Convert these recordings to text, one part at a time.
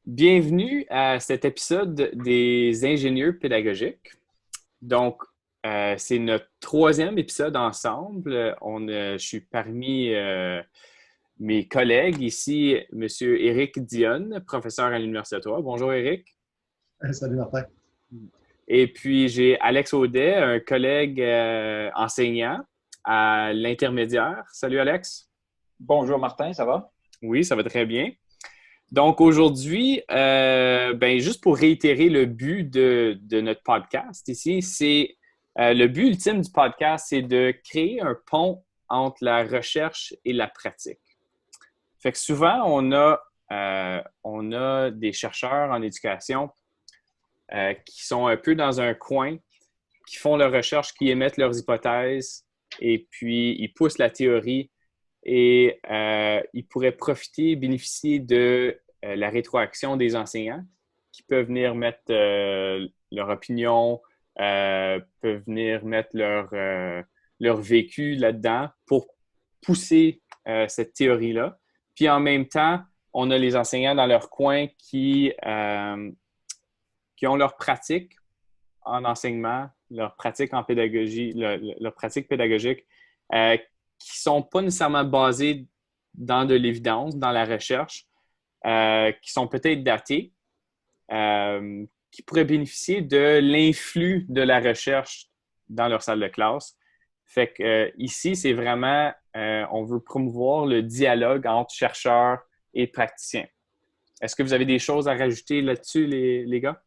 Bienvenue à cet épisode des ingénieurs pédagogiques. Donc, c'est notre troisième épisode ensemble. Je suis parmi mes collègues ici, M. Éric Dionne, professeur à l'Université d'Ottawa. Bonjour Éric. Salut Martin. Et puis, j'ai Alex Audet, un collègue enseignant à l'intermédiaire. Salut Alex. Bonjour Martin, ça va? Oui, ça va très bien. Donc aujourd'hui, juste pour réitérer le but de notre podcast ici, c'est le but ultime du podcast, c'est de créer un pont entre la recherche et la pratique. Fait que souvent, on a des chercheurs en éducation qui sont un peu dans un coin, qui font leur recherche, qui émettent leurs hypothèses et puis ils poussent la théorie. Et ils pourraient bénéficier de la rétroaction des enseignants qui peuvent venir mettre leur opinion, peuvent venir mettre leur vécu là-dedans pour pousser cette théorie-là. Puis en même temps, on a les enseignants dans leur coin qui ont leur pratique en enseignement, leur pratique en pédagogie, leur pratique pédagogique, qui ne sont pas nécessairement basés dans de l'évidence, dans la recherche, qui sont peut-être datés, qui pourraient bénéficier de l'influx de la recherche dans leur salle de classe. Fait que ici, c'est vraiment, on veut promouvoir le dialogue entre chercheurs et praticiens. Est-ce que vous avez des choses à rajouter là-dessus, les gars?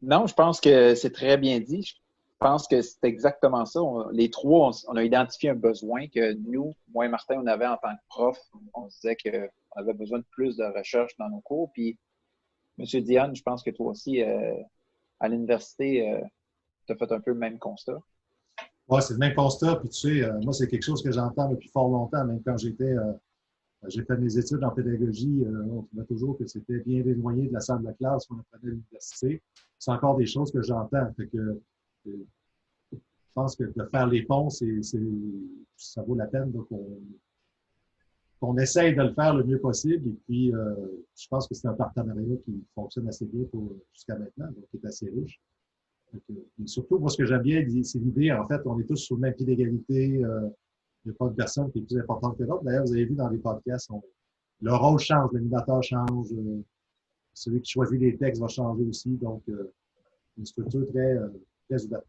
Non, je pense que c'est très bien dit. Je pense que c'est exactement ça. Les trois, on a identifié un besoin que nous, moi et Martin, on avait en tant que prof. On se disait qu'on avait besoin de plus de recherche dans nos cours. Puis, M. Dionne, je pense que toi aussi, à l'université, tu as fait un peu le même constat. Oui, c'est le même constat. Puis tu sais, moi, c'est quelque chose que j'entends depuis fort longtemps. Même quand j'ai fait mes études en pédagogie, on trouvait toujours que c'était bien éloigné de la salle de classe qu'on apprenait à l'université. C'est encore des choses que j'entends. Fait que je pense que de faire les ponts, ça vaut la peine qu'on essaye de le faire le mieux possible. Et puis, je pense que c'est un partenariat qui fonctionne assez bien jusqu'à maintenant, donc qui est assez riche. Et surtout, moi, ce que j'aime bien, c'est l'idée, en fait, on est tous sur le même pied d'égalité. Il n'y a pas de personne qui est plus importante que l'autre. D'ailleurs, vous avez vu dans les podcasts, le rôle change, l'animateur change, celui qui choisit les textes va changer aussi. Donc, une structure très ouverte.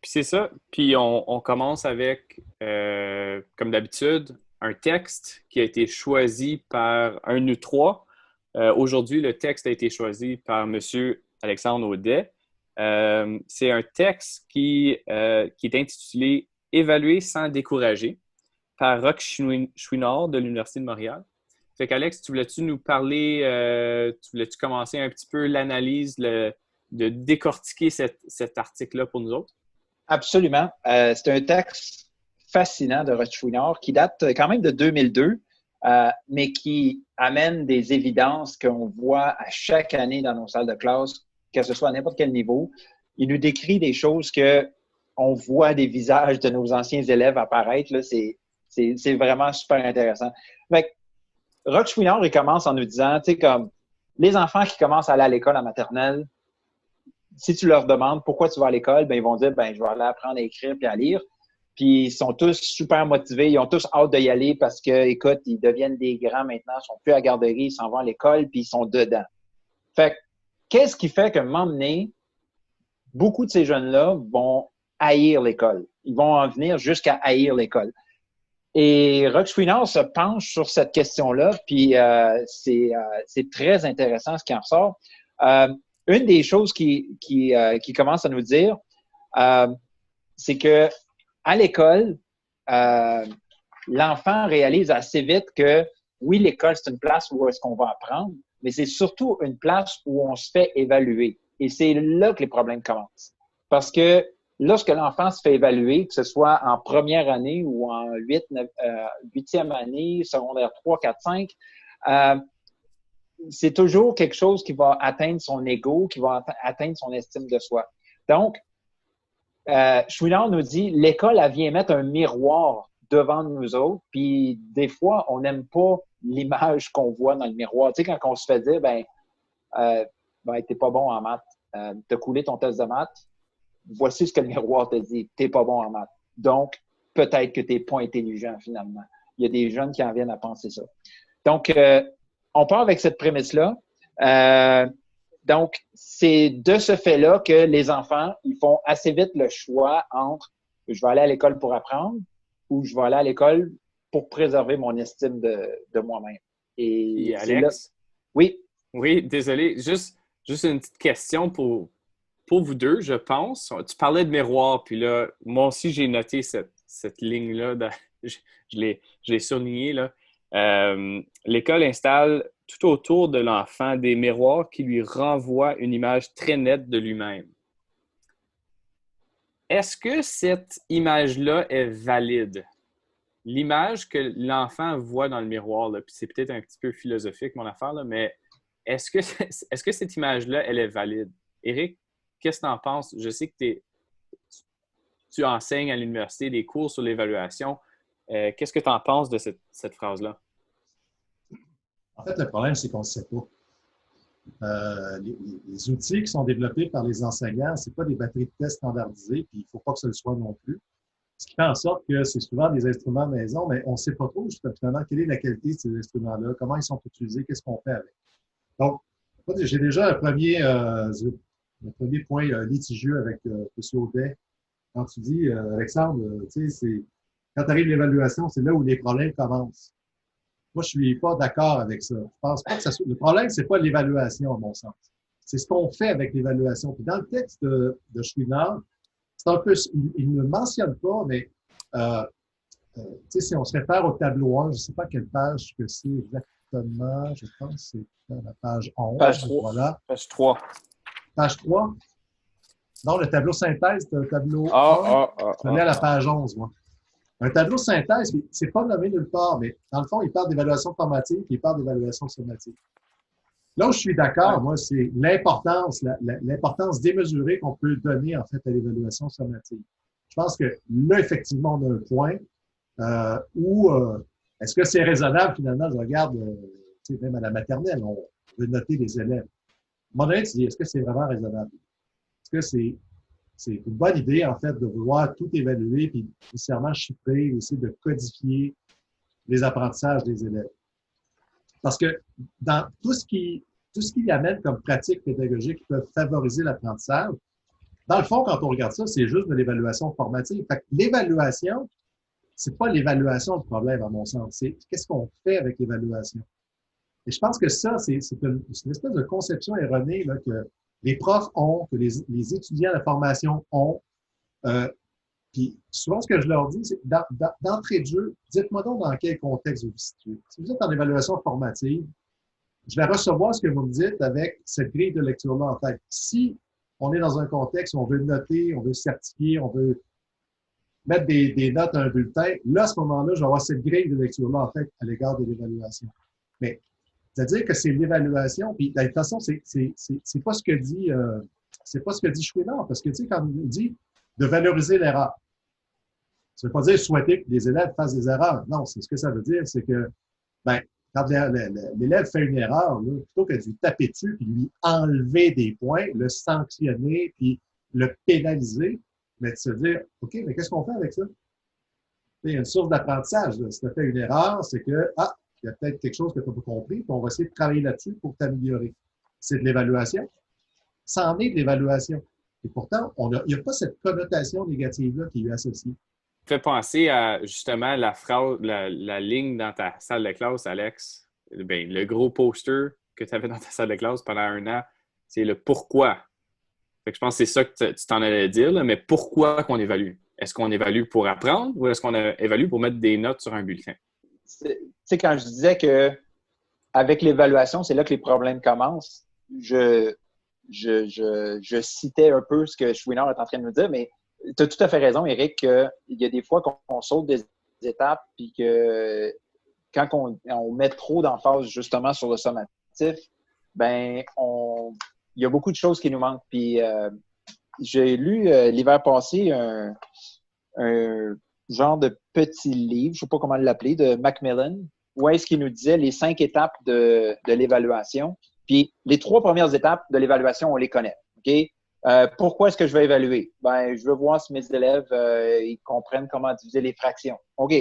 Puis c'est ça. Puis on commence avec, comme d'habitude, un texte qui a été choisi par un de nous trois. Aujourd'hui, le texte a été choisi par M. Alexandre Audet. C'est un texte qui est intitulé « Évaluer sans décourager » par Roch Chouinard de l'Université de Montréal. Fait qu'Alex, tu voulais-tu nous parler, tu voulais-tu commencer un petit peu l'analyse, de décortiquer cet article-là pour nous autres? Absolument. C'est un texte fascinant de Roch Chouinard qui date quand même de 2002, mais qui amène des évidences qu'on voit à chaque année dans nos salles de classe, que ce soit à n'importe quel niveau. Il nous décrit des choses qu'on voit des visages de nos anciens élèves apparaître. Là, c'est vraiment super intéressant. Roch Chouinard, il commence en nous disant, tu sais, comme les enfants qui commencent à aller à l'école en maternelle, si tu leur demandes pourquoi tu vas à l'école, ben ils vont dire, ben je vais aller apprendre à écrire puis à lire. Puis ils sont tous super motivés, ils ont tous hâte d'y aller parce que, écoute, ils deviennent des grands maintenant, ils sont plus à la garderie, ils s'en vont à l'école puis ils sont dedans. Fait que, qu'est-ce qui fait qu'à un moment donné, beaucoup de ces jeunes-là vont haïr l'école. Ils vont en venir jusqu'à haïr l'école. Et Roch Chouinard se penche sur cette question-là, puis c'est très intéressant ce qui en ressort. Une des choses qui commence à nous dire, c'est que à l'école, l'enfant réalise assez vite que oui, l'école, c'est une place où est-ce qu'on va apprendre, mais c'est surtout une place où on se fait évaluer. Et c'est là que les problèmes commencent. Parce que lorsque l'enfant se fait évaluer, que ce soit en première année ou en huitième année, secondaire 3, 4, 5, c'est toujours quelque chose qui va atteindre son ego, qui va atteindre son estime de soi. Donc, Chouinard nous dit, l'école, elle vient mettre un miroir devant nous autres, puis des fois, on n'aime pas l'image qu'on voit dans le miroir. Tu sais, quand on se fait dire, t'es pas bon en maths, t'as coulé ton test de maths, voici ce que le miroir te dit, t'es pas bon en maths. Donc, peut-être que t'es pas intelligent finalement. Il y a des jeunes qui en viennent à penser ça. Donc, on part avec cette prémisse-là. Donc, c'est de ce fait-là que les enfants, ils font assez vite le choix entre je vais aller à l'école pour apprendre ou je vais aller à l'école pour préserver mon estime de moi-même. Et Alex? Oui. Oui, désolé. Juste une petite question pour vous deux, je pense. Tu parlais de miroir, puis là, moi aussi, j'ai noté cette ligne-là. Je l'ai surlignée, là. L'école installe tout autour de l'enfant des miroirs qui lui renvoient une image très nette de lui-même. Est-ce que cette image-là est valide? L'image que l'enfant voit dans le miroir, là, puis c'est peut-être un petit peu philosophique, mon affaire, là, mais est-ce que cette image-là, elle est valide? Éric, qu'est-ce que tu en penses? Je sais que tu enseignes à l'université des cours sur l'évaluation. Qu'est-ce que tu en penses de cette phrase-là? En fait, le problème, c'est qu'on ne sait pas. Les outils qui sont développés par les enseignants, ce n'est pas des batteries de tests standardisées, puis il ne faut pas que ce le soit non plus. Ce qui fait en sorte que c'est souvent des instruments maison, mais on ne sait pas trop justement quelle est la qualité de ces instruments-là, comment ils sont utilisés, qu'est-ce qu'on fait avec. Donc, j'ai déjà un premier point litigieux avec M. Audet. Quand tu dis, Alexandre, tu sais, quand tu arrives à l'évaluation, c'est là où les problèmes commencent. Moi, je ne suis pas d'accord avec ça. Je pense pas que ça soit... Le problème, c'est pas l'évaluation, à mon sens. C'est ce qu'on fait avec l'évaluation. Puis dans le texte de Chouinard, c'est un peu... Il ne mentionne pas, mais tu sais, si on se réfère au tableau 1, je ne sais pas quelle page que c'est exactement. Je pense que c'est la page 11. Page 3. Voilà. Page 3. Page 3. Non, le tableau synthèse, c'est un tableau 1. Je l'ai à la page 11, moi. Un tableau synthèse, c'est pas nommé nulle part, mais dans le fond, il parle d'évaluation formative et il parle d'évaluation sommatique. Là où je suis d'accord, moi, c'est l'importance démesurée qu'on peut donner, en fait, à l'évaluation sommative. Je pense que là, effectivement, on a un point où est-ce que c'est raisonnable, finalement, je regarde, tu sais, même à la maternelle, on veut noter les élèves. À un moment donné, tu dis, est-ce que c'est vraiment raisonnable? Est-ce que c'est une bonne idée, en fait, de vouloir tout évaluer puis nécessairement chiffrer, essayer de codifier les apprentissages des élèves. Parce que dans tout ce qui amène comme pratique pédagogique qui peuvent favoriser l'apprentissage, dans le fond, quand on regarde ça, c'est juste de l'évaluation formative. Fait que l'évaluation, c'est pas l'évaluation le problème, à mon sens. C'est qu'est-ce qu'on fait avec l'évaluation. Et je pense que ça, c'est une espèce de conception erronée là, que les profs ont, que les étudiants de la formation ont. Puis souvent, ce que je leur dis, c'est d'entrée de jeu, dites-moi donc dans quel contexte vous vous situez. Si vous êtes en évaluation formative, je vais recevoir ce que vous me dites avec cette grille de lecture-là en tête. Si on est dans un contexte où on veut noter, on veut certifier, on veut mettre des notes à un bulletin, là, à ce moment-là, je vais avoir cette grille de lecture-là en tête à l'égard de l'évaluation. Mais c'est-à-dire que c'est l'évaluation, puis de toute façon, c'est pas ce que dit Chouinard, parce que tu sais, quand il dit de valoriser l'erreur, ça veut pas dire souhaiter que les élèves fassent des erreurs. Non, c'est ce que ça veut dire, c'est que quand l'élève fait une erreur, là, plutôt que de lui taper dessus puis lui enlever des points, le sanctionner puis le pénaliser, mais de se dire, OK, mais qu'est-ce qu'on fait avec ça? Il y a une source d'apprentissage. Si tu as fait une erreur, c'est que, il y a peut-être quelque chose que tu n'as pas compris, puis on va essayer de travailler là-dessus pour t'améliorer. C'est de l'évaluation. Ça en est de l'évaluation. Et pourtant, il n'y a pas cette connotation négative-là qui est associée. Ça fait penser à justement la phrase, la ligne dans ta salle de classe, Alex. Bien, le gros poster que tu avais dans ta salle de classe pendant 1 an, c'est le pourquoi. Fait que je pense que c'est ça que tu t'en allais dire, là, mais pourquoi qu'on évalue? Est-ce qu'on évalue pour apprendre ou est-ce qu'on évalue pour mettre des notes sur un bulletin? Tu sais, quand je disais que avec l'évaluation, c'est là que les problèmes commencent, je citais un peu ce que Chouinard est en train de nous dire, mais tu as tout à fait raison, Éric, qu'il y a des fois qu'on saute des étapes puis que quand on met trop d'emphase justement sur le sommatif, ben, il y a beaucoup de choses qui nous manquent. Puis, j'ai lu l'hiver passé un genre de petit livre, je ne sais pas comment l'appeler, de Macmillan, où est-ce qu'il nous disait les 5 étapes de l'évaluation. Puis les 3 premières étapes de l'évaluation, on les connaît. OK? Pourquoi est-ce que je vais évaluer? Ben, je veux voir si mes élèves ils comprennent comment diviser les fractions. OK.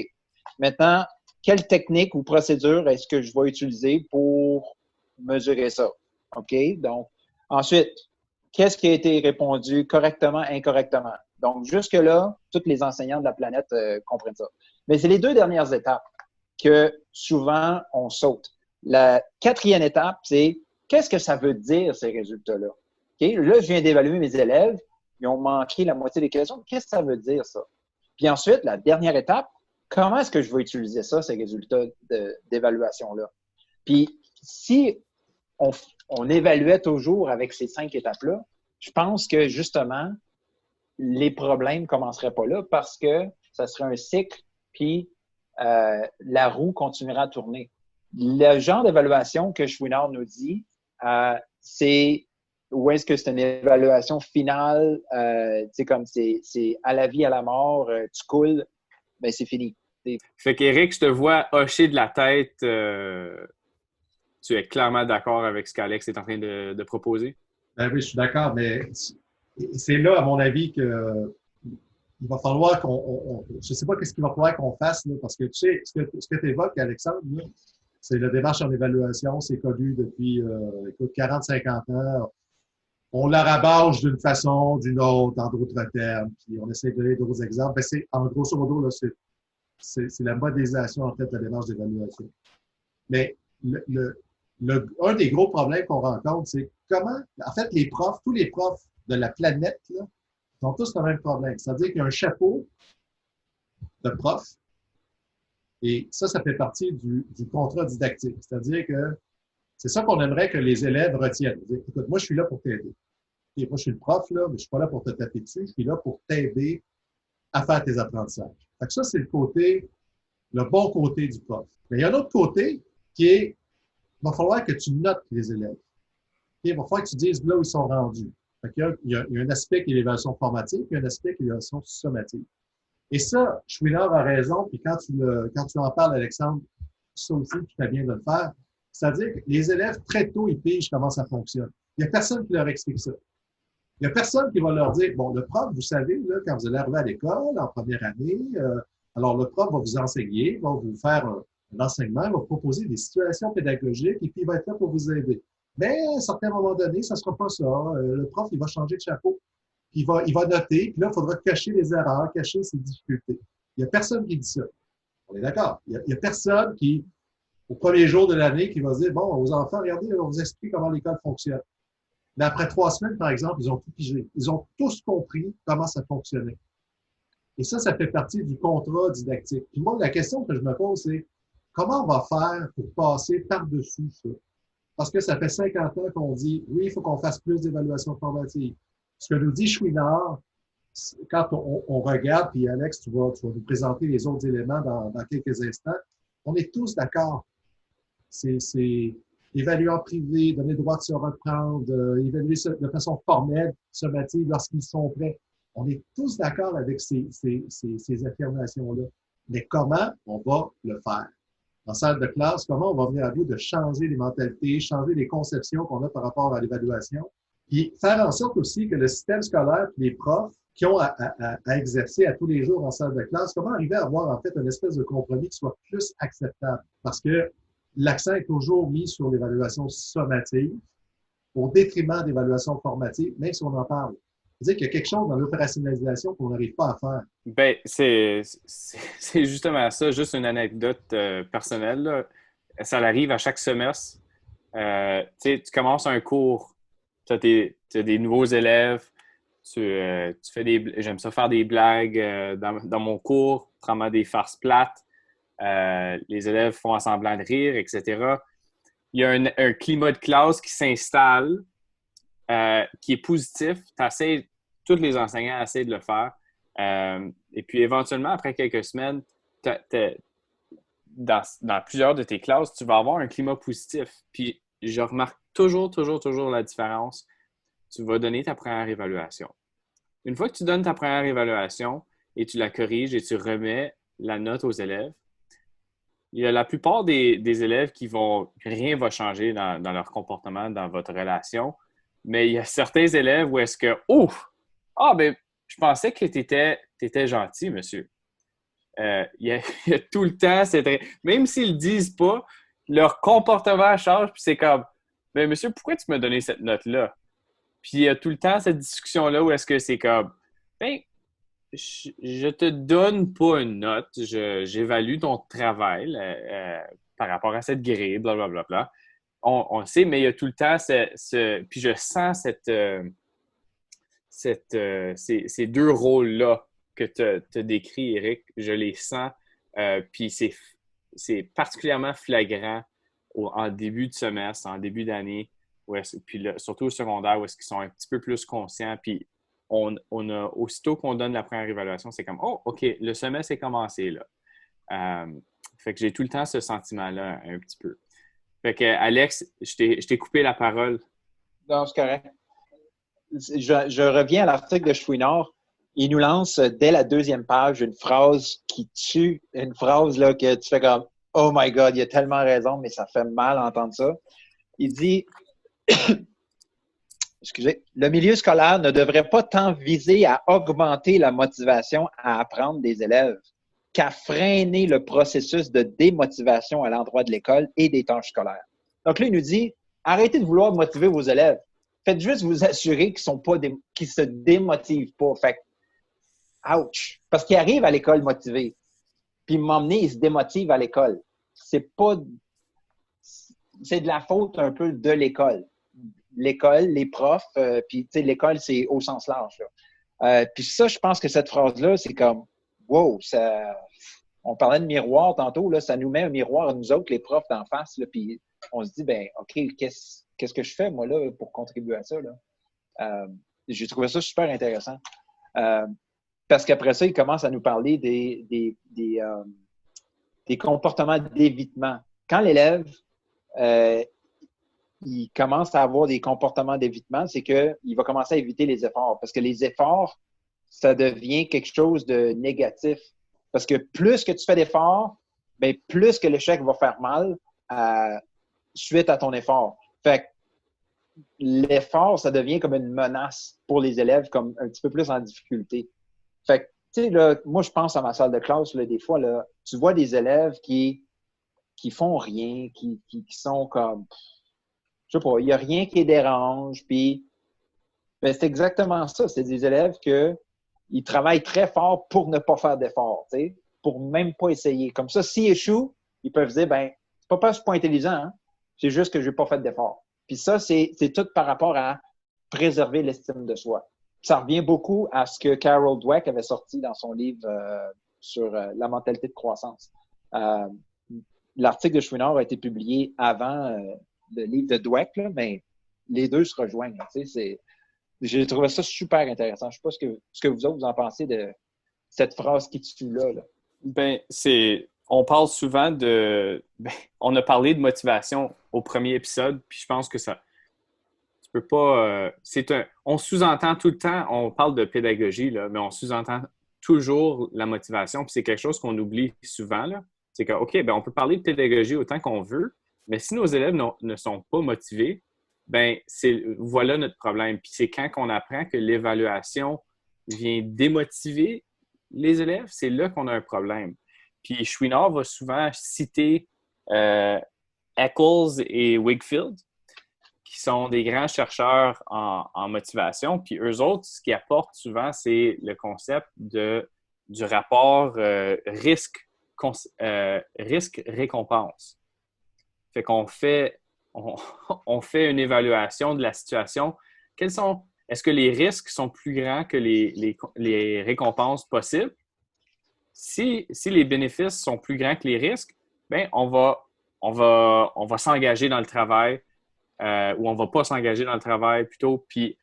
Maintenant, quelle technique ou procédure est-ce que je vais utiliser pour mesurer ça? OK? Donc, ensuite, qu'est-ce qui a été répondu correctement, incorrectement? Donc, jusque-là, tous les enseignants de la planète comprennent ça. Mais c'est les 2 dernières étapes que souvent on saute. La 4e étape, c'est qu'est-ce que ça veut dire, ces résultats-là? Okay? Là, je viens d'évaluer mes élèves, ils ont manqué la moitié des questions. Qu'est-ce que ça veut dire, ça? Puis ensuite, la dernière étape, comment est-ce que je vais utiliser ça, ces résultats d'évaluation-là? Puis, si on évaluait toujours avec ces 5 étapes-là, je pense que justement, les problèmes ne commenceraient pas là parce que ça serait un cycle, puis la roue continuera à tourner. Le genre d'évaluation que Chouinard nous dit, c'est où est-ce que c'est une évaluation finale, comme c'est à la vie, à la mort, tu coules, ben c'est fini. Fait qu'Éric, je te vois hocher de la tête. Tu es clairement d'accord avec ce qu'Alex est en train de proposer? Ben oui, je suis d'accord, mais c'est là, à mon avis, que il va falloir je ne sais pas qu'est-ce qu'il va falloir qu'on fasse, là, parce que tu sais, ce que tu évoques, Alexandre, là, c'est la démarche en évaluation, c'est connu depuis, 40-50 ans. On la rabâche d'une façon, d'une autre, en d'autres termes, puis on essaie de donner d'autres exemples. Ben, en grosso modo, là, c'est la modélisation, en fait, de la démarche d'évaluation. Mais un des gros problèmes qu'on rencontre, c'est comment, en fait, tous les profs de la planète, là, ont tous le même problème. C'est-à-dire qu'il y a un chapeau de prof et ça fait partie du contrat didactique. C'est-à-dire que c'est ça qu'on aimerait que les élèves retiennent. Dire, écoute, moi, je suis là pour t'aider. Et moi, je suis le prof, là, mais je suis pas là pour te taper dessus. Je suis là pour t'aider à faire tes apprentissages. Fait que ça, c'est le bon côté du prof. Mais il y a un autre côté qui est, il va falloir que tu notes les élèves. Il va falloir que tu dises là où ils sont rendus. Fait il y a un aspect qui est l'évaluation formative, puis un aspect qui est l'évaluation sommative. Et ça, Chouinard a raison, puis quand tu en parles, Alexandre, ça aussi, tu fais bien de le faire. C'est-à-dire que les élèves, très tôt, ils pigent comment ça fonctionne. Il n'y a personne qui leur explique ça. Il n'y a personne qui va leur dire, bon, le prof, vous savez, là, quand vous allez arriver à l'école, en première année, alors le prof va vous enseigner, va vous faire un enseignement, va vous proposer des situations pédagogiques, et puis il va être là pour vous aider. Mais à un certain moment donné, ça ne sera pas ça. Le prof, il va changer de chapeau, puis il va noter, puis là, il faudra cacher les erreurs, cacher ses difficultés. Il n'y a personne qui dit ça. On est d'accord. Il n'y a personne qui, au premier jour de l'année, qui va dire, bon, aux enfants, regardez, on vous explique comment l'école fonctionne. Mais après 3 semaines, par exemple, ils ont tout pigé. Ils ont tous compris comment ça fonctionnait. Et ça fait partie du contrat didactique. Puis moi, la question que je me pose, c'est comment on va faire pour passer par-dessus ça? Parce que ça fait 50 ans qu'on dit, oui, il faut qu'on fasse plus d'évaluation formative. Ce que nous dit Chouinard, quand on regarde, puis Alex, tu vas nous présenter les autres éléments dans quelques instants, on est tous d'accord. C'est évaluer en privé, donner le droit de se reprendre, évaluer de façon formelle, sommative lorsqu'ils sont prêts. On est tous d'accord avec ces affirmations-là. Mais comment on va le faire? En salle de classe, comment on va venir à bout de changer les mentalités, changer les conceptions qu'on a par rapport à l'évaluation, puis faire en sorte aussi que le système scolaire, les profs qui ont à exercer à tous les jours en salle de classe, comment arriver à avoir en fait une espèce de compromis qui soit plus acceptable? Parce que l'accent est toujours mis sur l'évaluation sommative au détriment d'évaluation formative, même si on en parle. C'est-à-dire qu'il y a quelque chose dans l'opérationnalisation qu'on n'arrive pas à faire. Ben, c'est justement ça, juste une anecdote personnelle, là. Ça arrive à chaque semestre. Tu commences un cours, tu as des nouveaux élèves, tu fais j'aime ça faire des blagues dans mon cours, prendre des farces plates. Les élèves font semblant de rire, etc. Il y a un climat de classe qui s'installe, qui est positif. Tous les enseignants essaient de le faire. Et puis, éventuellement, après quelques semaines, dans plusieurs de tes classes, tu vas avoir un climat positif. Puis, je remarque toujours, toujours, toujours la différence. Tu vas donner ta première évaluation. Une fois que tu donnes ta première évaluation et tu la corriges et tu remets la note aux élèves, il y a la plupart des élèves qui vont, rien va changer dans leur comportement, dans votre relation, mais il y a certains élèves où est-ce que, ben, je pensais que tu étais gentil, monsieur. Il y a tout le temps, même s'ils ne le disent pas, leur comportement change, puis c'est comme, ben, monsieur, pourquoi tu m'as donné cette note-là? Puis il y a tout le temps cette discussion-là où est-ce que c'est comme, ben, je te donne pas une note, j'évalue ton travail par rapport à cette grille, blablabla. Bla, bla, bla. On sait, mais il y a tout le temps puis je sens ces deux rôles-là que tu as décrits, Eric, je les sens, puis c'est particulièrement flagrant en début de semestre, en début d'année, puis là, surtout au secondaire, où est-ce qu'ils sont un petit peu plus conscients, puis aussitôt qu'on donne la première évaluation, c'est comme, oh, OK, le semestre est commencé, là. Fait que j'ai tout le temps ce sentiment-là, un petit peu. Fait que, Alex, je t'ai coupé la parole. Non, c'est correct. Je reviens à l'article de Chouinard. Il nous lance dès la 2e page une phrase qui tue, une phrase là, que tu fais comme « Oh my God, il a tellement raison, mais ça fait mal d'entendre ça. » Il dit excusez, le milieu scolaire ne devrait pas tant viser à augmenter la motivation à apprendre des élèves qu'à freiner le processus de démotivation à l'endroit de l'école et des tâches scolaires. Donc là, il nous dit, arrêtez de vouloir motiver vos élèves. Faites juste vous assurer qu'ils se démotivent pas. Fait que, ouch! Parce qu'ils arrivent à l'école motivés. Puis m'emmener, ils se démotivent à l'école. C'est de la faute un peu de l'école. L'école, les profs, puis tu sais, l'école, c'est au sens large. Puis ça, je pense que cette phrase-là, c'est comme, wow, on parlait de miroir tantôt, là, ça nous met un miroir à nous autres, les profs d'en face, là, puis on se dit, ben OK, qu'est-ce que je fais, moi, là, pour contribuer à ça, là? J'ai trouvé ça super intéressant. Parce qu'après ça, il commence à nous parler des comportements d'évitement. Quand l'élève il commence à avoir des comportements d'évitement, c'est qu'il va commencer à éviter les efforts. Parce que les efforts, ça devient quelque chose de négatif. Parce que plus que tu fais d'efforts, bien, plus que l'échec va faire mal suite à ton effort. Fait que l'effort, ça devient comme une menace pour les élèves, comme un petit peu plus en difficulté. Fait que, tu sais, là, moi, je pense à ma salle de classe, là, des fois, là, tu vois des élèves qui font rien, qui sont comme... Je sais pas, il n'y a rien qui les dérange. Puis, ben, c'est exactement ça. C'est des élèves ils travaillent très fort pour ne pas faire d'efforts, tu sais, pour même pas essayer. Comme ça, s'ils échouent, ils peuvent dire, ben, c'est pas parce que je suis pas intelligent, hein? C'est juste que je n'ai pas fait d'efforts. Puis ça, c'est tout par rapport à préserver l'estime de soi. Ça revient beaucoup à ce que Carol Dweck avait sorti dans son livre sur la mentalité de croissance. L'article de Chouinard a été publié avant le livre de Dweck, là, mais les deux se rejoignent. J'ai trouvé ça super intéressant. Je ne sais pas ce que vous autres vous en pensez de cette phrase qui tue là. Ben, on parle souvent on a parlé de motivation au premier épisode, puis je pense que ça, tu peux pas, on sous-entend tout le temps, on parle de pédagogie, là, mais on sous-entend toujours la motivation, puis c'est quelque chose qu'on oublie souvent, là. C'est que, OK, ben, on peut parler de pédagogie autant qu'on veut, mais si nos élèves ne sont pas motivés, ben voilà notre problème. Puis c'est quand on apprend que l'évaluation vient démotiver les élèves, c'est là qu'on a un problème. Puis Chouinard va souvent citer Eccles et Wakefield, qui sont des grands chercheurs en motivation. Puis eux autres, ce qu'ils apportent souvent, c'est le concept du rapport risque-récompense. Fait qu'on on fait une évaluation de la situation. Est-ce que les risques sont plus grands que les récompenses possibles? Si les bénéfices sont plus grands que les risques, bien, on va s'engager dans le travail ou on ne va pas s'engager dans le travail plutôt. Puis,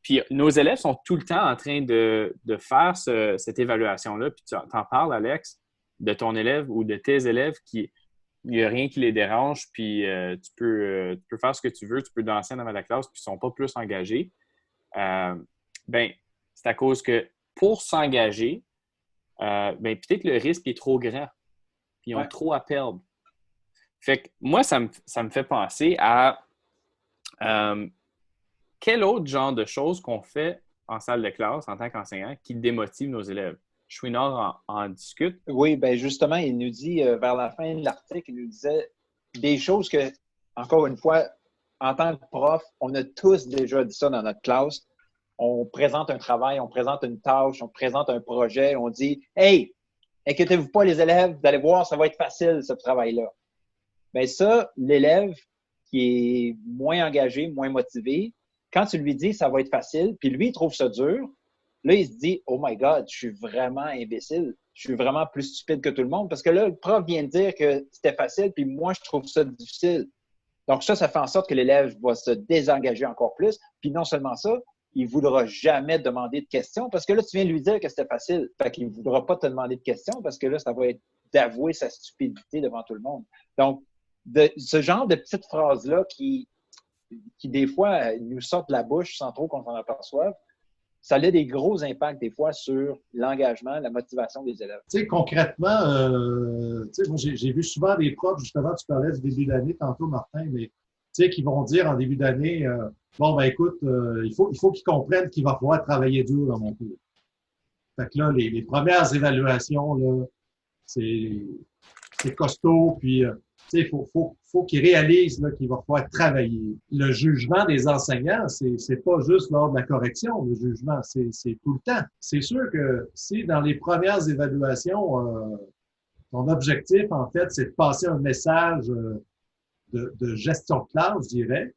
puis nos élèves sont tout le temps en train de faire cette évaluation-là. Puis tu en parles, Alex, de ton élève ou de tes élèves qui il n'y a rien qui les dérange, puis tu peux faire ce que tu veux, tu peux danser dans la classe, puis ils ne sont pas plus engagés. Ben, c'est à cause que pour s'engager, ben, peut-être le risque est trop grand, puis ils ont trop à perdre. Fait que moi, ça me fait penser à quel autre genre de choses qu'on fait en salle de classe en tant qu'enseignant qui démotive nos élèves. Chouinard en discute. Oui, bien justement, il nous dit vers la fin de l'article, il nous disait des choses que, encore une fois, en tant que prof, on a tous déjà dit ça dans notre classe. On présente un travail, on présente une tâche, on présente un projet, on dit « Hey, inquiétez-vous pas les élèves, vous allez voir, ça va être facile ce travail-là. » Bien ça, l'élève qui est moins engagé, moins motivé, quand tu lui dis « ça va être facile », puis lui, il trouve ça dur, là, il se dit « Oh my God, je suis vraiment imbécile. Je suis vraiment plus stupide que tout le monde. » Parce que là, le prof vient de dire que c'était facile, puis moi, je trouve ça difficile. Donc ça fait en sorte que l'élève va se désengager encore plus. Puis non seulement ça, il ne voudra jamais demander de questions parce que là, tu viens de lui dire que c'était facile. Fait qu'il ne voudra pas te demander de questions parce que là, ça va être d'avouer sa stupidité devant tout le monde. Donc, ce genre de petites phrases-là qui des fois, nous sortent de la bouche sans trop qu'on s'en aperçoive, ça a des gros impacts des fois sur l'engagement, la motivation des élèves. Tu sais, concrètement, moi, j'ai vu souvent des profs, justement, tu parlais du début d'année tantôt, Martin, mais tu sais, qui vont dire en début d'année, bon, ben écoute, il faut qu'ils comprennent qu'il va falloir travailler dur dans mon cours. Fait que là, les premières évaluations, là, c'est costaud, puis tu sais, faut qu'ils réalisent là, qu'il va falloir travailler. Le jugement des enseignants, c'est pas juste lors de la correction, le jugement, c'est tout le temps. C'est sûr que si dans les premières évaluations, ton objectif, en fait, c'est de passer un message de gestion de classe, je dirais,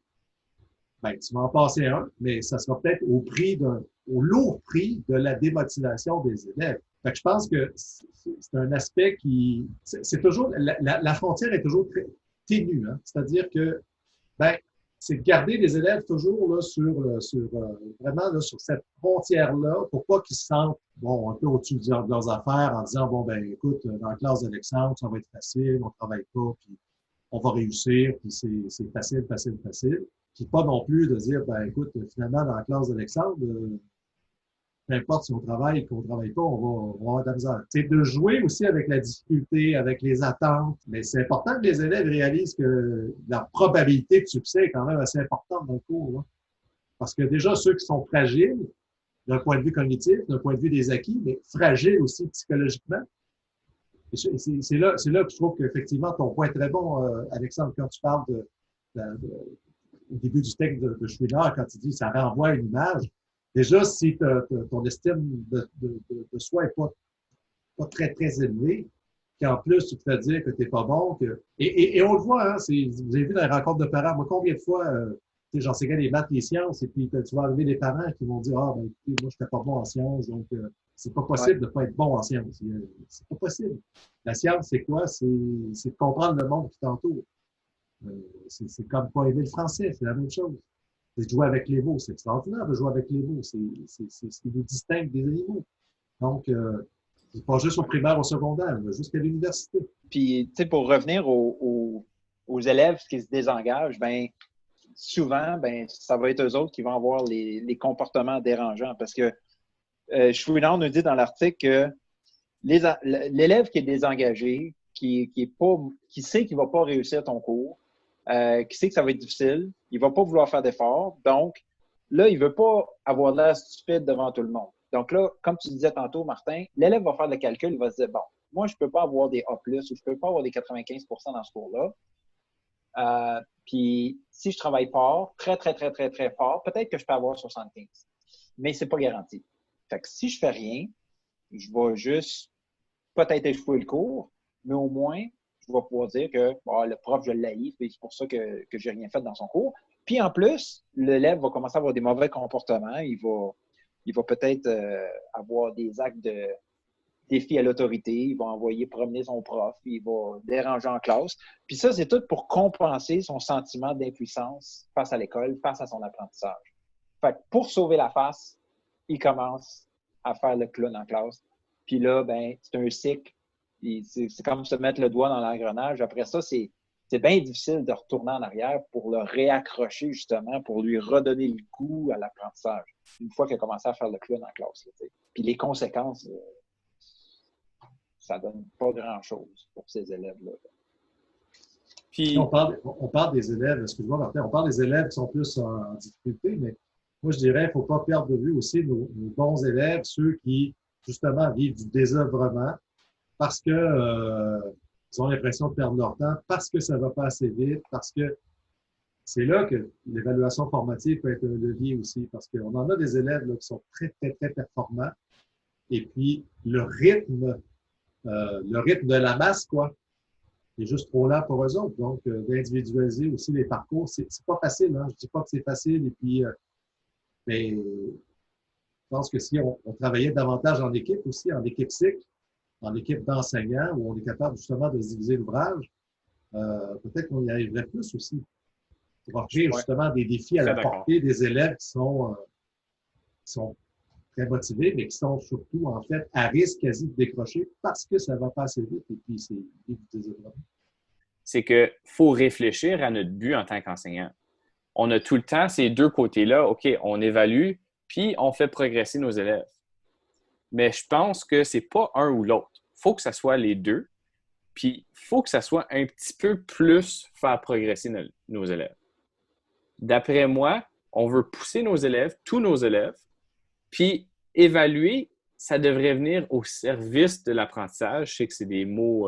ben, tu vas en passer un, mais ça sera peut-être au lourd prix de la démotivation des élèves. Fait que je pense que c'est un aspect qui, c'est toujours, la frontière est toujours très ténue, hein. C'est-à-dire que, ben, c'est de garder les élèves toujours là, vraiment là, sur cette frontière-là pour pas qu'ils se sentent, bon, un peu au-dessus de leurs affaires en disant, bon, ben, écoute, dans la classe d'Alexandre, ça va être facile, on travaille pas, puis on va réussir, puis c'est facile, facile, facile. Puis pas non plus de dire, ben, écoute, finalement, dans la classe d'Alexandre, peu importe si on travaille ou qu'on travaille pas, on va avoir de la misère. C'est de jouer aussi avec la difficulté, avec les attentes. Mais c'est important que les élèves réalisent que la probabilité de succès est quand même assez importante dans le cours, là. Parce que déjà, ceux qui sont fragiles, d'un point de vue cognitif, d'un point de vue des acquis, mais fragiles aussi psychologiquement. C'est là que je trouve qu'effectivement, ton point est très bon, Alexandre, quand tu parles au début du texte de Chouinard, quand tu dis ça renvoie à une image. Déjà, si ton estime de soi n'est pas très, très élevée, qu'en plus, tu te fais dire que tu n'es pas bon, et on le voit, hein, vous avez vu dans les rencontres de parents, moi, combien de fois, j'enseignais les maths, les sciences, et puis tu vas arriver des parents qui vont dire, ah, ben, écoutez, moi, je n'étais pas bon en sciences, donc c'est pas possible de ne pas être bon en sciences. C'est pas possible. La science, c'est quoi? C'est de comprendre le monde qui t'entoure. C'est comme pas aimer le français, c'est la même chose. C'est de jouer avec les mots. C'est extraordinaire de jouer avec les mots. C'est ce qui nous distingue des animaux. Donc, c'est pas juste au primaire, au secondaire, mais jusqu'à l'université. Puis, tu sais, pour revenir aux élèves qui se désengagent, ben souvent, ben ça va être eux autres qui vont avoir les comportements dérangeants. Parce que Chouinard nous dit dans l'article que l'élève qui est désengagé, qui sait qu'il ne va pas réussir ton cours, qui sait que ça va être difficile, il ne va pas vouloir faire d'efforts. Donc, là, il ne veut pas avoir l'air stupide devant tout le monde. Donc là, comme tu disais tantôt, Martin, l'élève va faire le calcul, il va se dire, bon, moi, je ne peux pas avoir des A+, ou je ne peux pas avoir des 95 dans ce cours-là. Puis, si je travaille fort, très, très, très, très, très fort, peut-être que je peux avoir 75. Mais ce n'est pas garanti. Fait que si je ne fais rien, je vais juste peut-être échouer le cours, mais au moins, je vais pouvoir dire que le prof, je l'haïs, c'est pour ça que je n'ai rien fait dans son cours. Puis en plus, l'élève va commencer à avoir des mauvais comportements. Il va peut-être avoir des actes de défi à l'autorité. Il va envoyer promener son prof. Il va déranger en classe. Puis ça, c'est tout pour compenser son sentiment d'impuissance face à l'école, face à son apprentissage. Fait que pour sauver la face, il commence à faire le clown en classe. Puis là, ben, c'est un cycle C'est comme se mettre le doigt dans l'engrenage. Après ça, c'est bien difficile de retourner en arrière pour le réaccrocher, justement, pour lui redonner le goût à l'apprentissage. Une fois qu'il a commencé à faire le clown en classe. Là, puis les conséquences, ça donne pas grand-chose pour ces élèves-là. Puis, on parle des élèves, excuse-moi Martin, on parle des élèves qui sont plus en difficulté, mais moi je dirais qu'il ne faut pas perdre de vue aussi nos bons élèves, ceux qui justement vivent du désœuvrement parce que ils ont l'impression de perdre leur temps, parce que ça ne va pas assez vite, parce que c'est là que l'évaluation formative peut être un levier aussi, parce qu'on en a des élèves là, qui sont très, très, très performants, et puis le rythme de la masse, quoi, est juste trop lent pour eux autres. Donc, d'individualiser aussi les parcours, c'est pas facile. Hein? Je dis pas que c'est facile. Et puis, mais je pense que si on travaillait davantage en équipe aussi, en équipe cycle, en équipe d'enseignants, où on est capable justement de se diviser l'ouvrage, peut-être qu'on y arriverait plus aussi. Pour offrir justement des défis à la portée des élèves qui sont très motivés, mais qui sont surtout, en fait, à risque quasi de décrocher parce que ça va pas assez vite et puis c'est du désœuvrement. C'est qu'il faut réfléchir à notre but en tant qu'enseignant. On a tout le temps ces deux côtés-là. OK, on évalue, puis on fait progresser nos élèves. Mais je pense que c'est pas un ou l'autre. Il faut que ça soit les deux, puis il faut que ça soit un petit peu plus faire progresser nos élèves. D'après moi, on veut pousser nos élèves, tous nos élèves, puis évaluer, ça devrait venir au service de l'apprentissage. Je sais que c'est des mots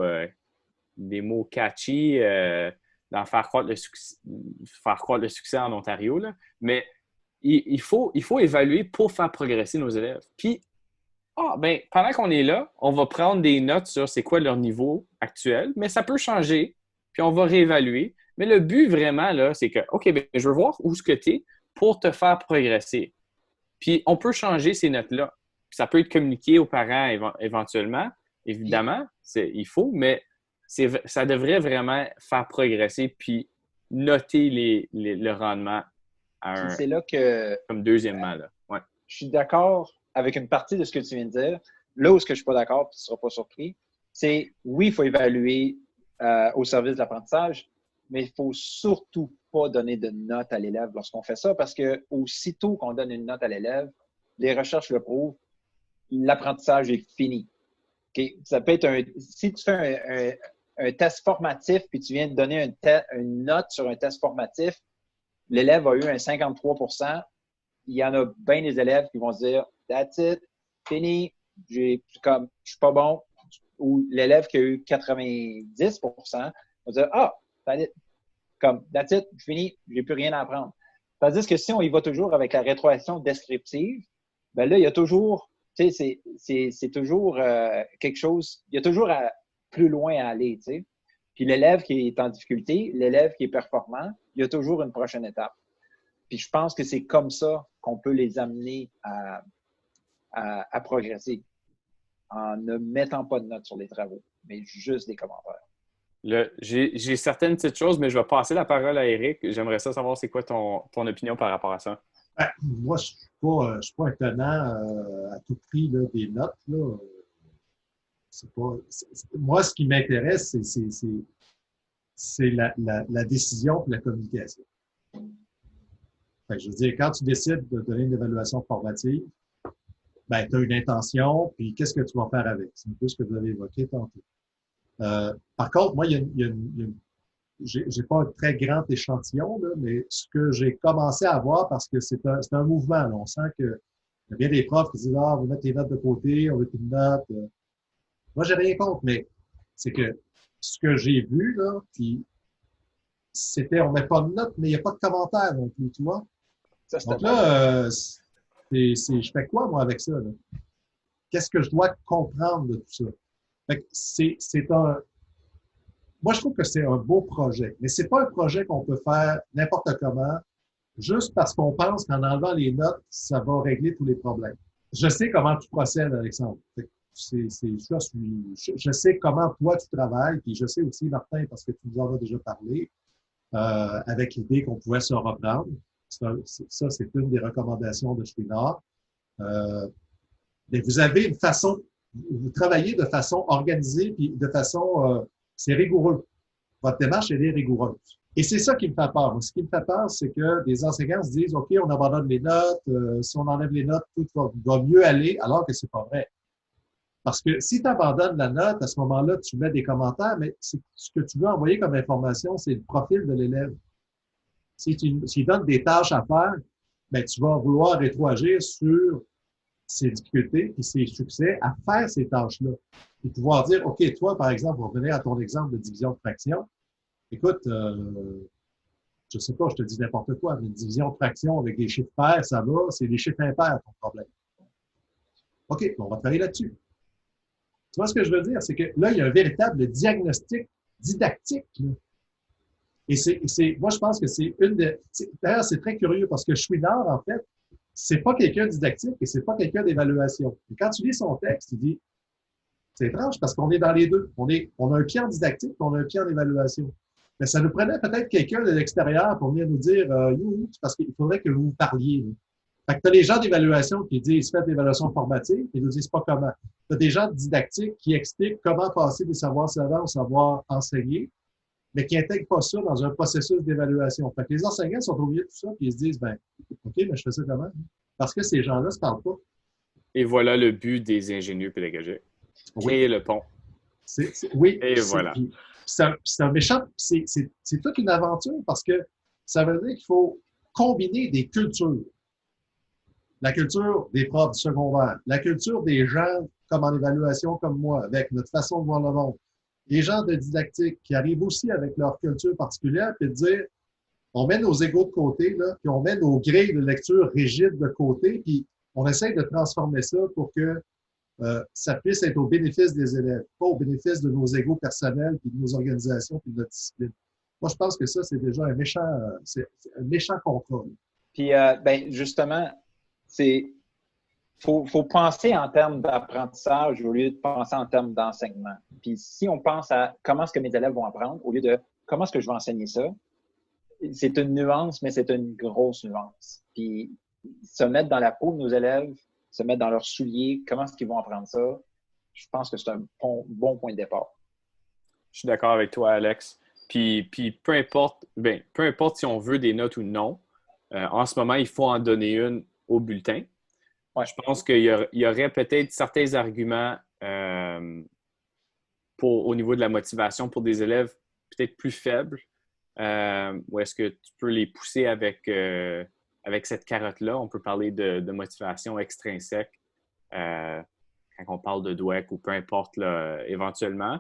catchy dans faire croître le succès en Ontario, là. Mais il faut évaluer pour faire progresser nos élèves. Puis, pendant qu'on est là, on va prendre des notes sur c'est quoi leur niveau actuel, mais ça peut changer, puis on va réévaluer. Mais le but vraiment, là, c'est que, OK, je veux voir où est-ce que tu es pour te faire progresser. Puis, on peut changer ces notes-là. Puis ça peut être communiqué aux parents éventuellement. Évidemment, il faut, mais ça devrait vraiment faire progresser puis noter le rendement c'est là que, comme deuxièmement. Là. Ouais. Je suis d'accord avec une partie de ce que tu viens de dire. Là où je ne suis pas d'accord, puis tu ne seras pas surpris, c'est oui, il faut évaluer au service de l'apprentissage, mais il ne faut surtout pas donner de notes à l'élève lorsqu'on fait ça, parce que aussitôt qu'on donne une note à l'élève, les recherches le prouvent, l'apprentissage est fini. Okay? Ça peut être si tu fais un test formatif, puis tu viens de donner une note sur un test formatif, l'élève a eu un 53 %, il y en a bien des élèves qui vont se dire « That's it, fini, je suis pas bon », ou l'élève qui a eu 90 % va dire « Ah, comme that's it, fini, j'ai plus rien à apprendre ». Tandis que si on y va toujours avec la rétroaction descriptive, ben là, il y a toujours, tu sais, c'est toujours quelque chose, il y a toujours plus loin à aller, tu sais. Puis l'élève qui est en difficulté, l'élève qui est performant, il y a toujours une prochaine étape. Puis je pense que c'est comme ça qu'on peut les amener à progresser, en ne mettant pas de notes sur les travaux, mais juste des commentaires. J'ai certaines petites choses, mais je vais passer la parole à Éric. J'aimerais ça savoir c'est quoi ton opinion par rapport à ça. Moi, je ne suis pas un tenant à tout prix là, des notes. Là. Moi, ce qui m'intéresse, c'est la décision et la communication. Je veux dire, quand tu décides de donner une évaluation formative, tu as une intention, puis qu'est-ce que tu vas faire avec? C'est un peu ce que vous avez évoqué tantôt. Par contre, moi, j'ai pas un très grand échantillon, là, mais ce que j'ai commencé à voir, parce que c'est un mouvement, là, on sent que il y a bien des profs qui disent « Ah, on va mettre les notes de côté, on veut plus de notes. » Moi, j'ai rien contre, mais c'est que ce que j'ai vu, là, puis c'était, on met pas de notes, mais il n'y a pas de commentaires non plus, tu vois. Donc là, je fais quoi, moi, avec ça, là? Qu'est-ce que je dois comprendre de tout ça? Fait que moi, je trouve que c'est un beau projet, mais c'est pas un projet qu'on peut faire n'importe comment, juste parce qu'on pense qu'en enlevant les notes, ça va régler tous les problèmes. Je sais comment tu procèdes, Alexandre. Je sais comment toi tu travailles, puis je sais aussi, Martin, parce que tu nous en as déjà parlé, avec l'idée qu'on pouvait se reprendre. Ça, c'est une des recommandations de Chouinard. Mais vous avez une façon vous travaillez de façon organisée, puis de façon, c'est rigoureux. Votre démarche, elle est rigoureuse. Et c'est ça qui me fait peur. Moi, ce qui me fait peur, c'est que des enseignants se disent, OK, on abandonne les notes, si on enlève les notes, tout va mieux aller, alors que c'est pas vrai. Parce que si tu abandonnes la note, à ce moment-là, tu mets des commentaires, mais ce que tu veux envoyer comme information, c'est le profil de l'élève. S'il donne des tâches à faire, ben, tu vas vouloir rétroagir sur ses difficultés et ses succès à faire ces tâches-là. Et pouvoir dire, OK, toi, par exemple, pour revenir à ton exemple de division de fraction, écoute, je sais pas, je te dis n'importe quoi, mais une division de fraction avec des chiffres pairs, ça va, c'est des chiffres impairs, ton problème. OK, on va travailler là-dessus. Tu vois ce que je veux dire? C'est que là, il y a un véritable diagnostic didactique. Là. Et moi, je pense que c'est une de. D'ailleurs, c'est très curieux parce que Chouinard, en fait, c'est pas quelqu'un de didactique et c'est pas quelqu'un d'évaluation. Et quand tu lis son texte, tu dis, c'est étrange parce qu'on est dans les deux. On a un pied en didactique et on a un pied en évaluation. Mais ça nous prenait peut-être quelqu'un de l'extérieur pour venir nous dire, parce qu'il faudrait que vous parliez. Là. Fait que tu as les gens d'évaluation qui disent faites l'évaluation formative, ils nous disent pas comment. Tu as des gens de didactique qui expliquent comment passer des savoirs savants au savoir enseigné, mais qui n'intègrent pas ça dans un processus d'évaluation. Fait que les enseignants sont au milieu de tout ça, puis ils se disent OK, mais je fais ça comment? Parce que ces gens-là ne se parlent pas. Et voilà le but des ingénieurs pédagogiques. Créer le pont. Oui. Et voilà. C'est un méchant, c'est toute une aventure parce que ça veut dire qu'il faut combiner des cultures. La culture des profs du secondaire, la culture des gens comme en évaluation comme moi, avec notre façon de voir le monde, les gens de didactique qui arrivent aussi avec leur culture particulière, puis de dire, on met nos égos de côté, là, puis on met nos grilles de lecture rigides de côté, puis on essaie de transformer ça pour que ça puisse être au bénéfice des élèves, pas au bénéfice de nos égos personnels, puis de nos organisations, puis de notre discipline. Moi, je pense que ça, c'est déjà un méchant contrat. Puis, justement, faut penser en termes d'apprentissage au lieu de penser en termes d'enseignement. Puis si on pense à comment est-ce que mes élèves vont apprendre au lieu de comment est-ce que je vais enseigner ça, c'est une nuance, mais c'est une grosse nuance. Puis se mettre dans la peau de nos élèves, se mettre dans leurs souliers, comment est-ce qu'ils vont apprendre ça, je pense que c'est un bon point de départ. Je suis d'accord avec toi, Alex. Puis peu importe si on veut des notes ou non, en ce moment, il faut en donner une au bulletin. Ouais. Je pense qu'il y aurait peut-être certains arguments au niveau de la motivation pour des élèves peut-être plus faibles, ou est-ce que tu peux les pousser avec cette carotte-là? On peut parler de motivation extrinsèque quand on parle de Dweck ou peu importe là, éventuellement.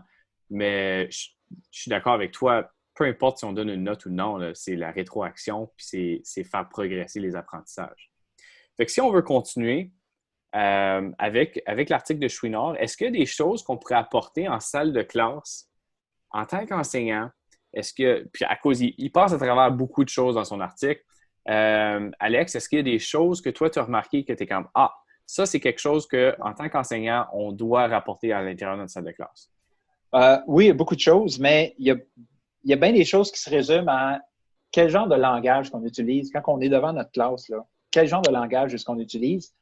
Mais je suis d'accord avec toi. Peu importe si on donne une note ou non, là, c'est la rétroaction puis c'est faire progresser les apprentissages. Fait que si on veut continuer avec l'article de Chouinard, est-ce qu'il y a des choses qu'on pourrait apporter en salle de classe en tant qu'enseignant? Puis à cause, il passe à travers beaucoup de choses dans son article. Alex, est-ce qu'il y a des choses que toi, tu as remarqué que tu es comme ça, c'est quelque chose qu'en tant qu'enseignant, on doit rapporter à l'intérieur de notre salle de classe? Oui, il y a beaucoup de choses, mais il y a bien des choses qui se résument à quel genre de langage qu'on utilise quand on est devant notre classe, là. Quel genre de langage est-ce qu'on utilise?